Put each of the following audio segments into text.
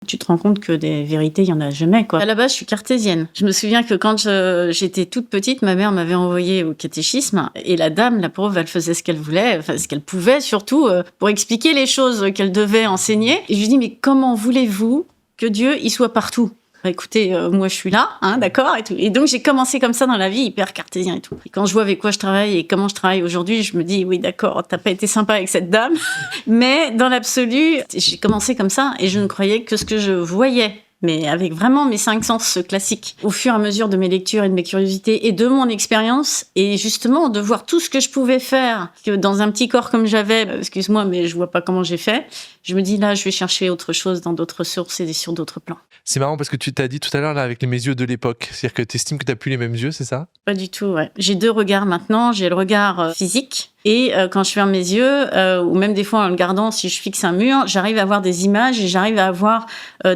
Tu te rends compte que des vérités, il y en a jamais, quoi. À la base, je suis cartésienne. Je me souviens que quand j'étais toute petite, ma mère m'avait envoyée au catéchisme et la dame, la pauvre, elle faisait ce qu'elle voulait, enfin ce qu'elle pouvait surtout, pour expliquer les choses qu'elle devait enseigner. Et je lui dis, mais comment voulez-vous que Dieu, il soit partout? Bah, écoutez, moi je suis là, hein, d'accord, et tout. Et donc j'ai commencé comme ça dans la vie, hyper cartésien et tout. Et quand je vois avec quoi je travaille et comment je travaille aujourd'hui, je me dis, oui, d'accord, t'as pas été sympa avec cette dame. Mais dans l'absolu, j'ai commencé comme ça et je ne croyais que ce que je voyais. Mais avec vraiment mes 5 sens classiques. Au fur et à mesure de mes lectures et de mes curiosités et de mon expérience, et justement de voir tout ce que je pouvais faire, que dans un petit corps comme j'avais, excuse-moi, mais je vois pas comment j'ai fait, je me dis là, je vais chercher autre chose dans d'autres sources et sur d'autres plans. C'est marrant parce que tu t'as dit tout à l'heure là avec mes yeux de l'époque, c'est-à-dire que tu estimes que tu n'as plus les mêmes yeux, c'est ça? Pas du tout, ouais. J'ai 2 regards maintenant. J'ai le regard physique et quand je ferme mes yeux, ou même des fois en le gardant, si je fixe un mur, j'arrive à avoir des images et j'arrive à avoir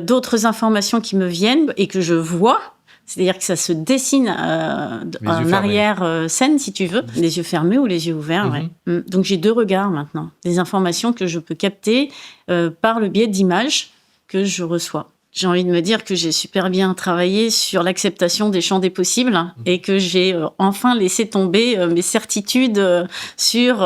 d'autres informations qui me viennent et que je vois. C'est-à-dire que ça se dessine en arrière-scène, si tu veux. Les yeux fermés ou les yeux ouverts, ouais. Donc j'ai 2 regards maintenant. Des informations que je peux capter par le biais d'images que je reçois. J'ai envie de me dire que j'ai super bien travaillé sur l'acceptation des champs des possibles et que j'ai enfin laissé tomber mes certitudes sur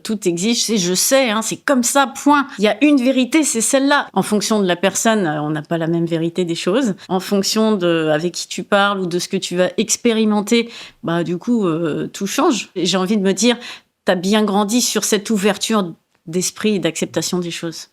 tout existe et je sais, hein, c'est comme ça, point. Il y a une vérité, c'est celle-là. En fonction de la personne, on n'a pas la même vérité des choses. En fonction de avec qui tu parles ou de ce que tu vas expérimenter, bah du coup, tout change. Et j'ai envie de me dire, t'as bien grandi sur cette ouverture d'esprit et d'acceptation des choses.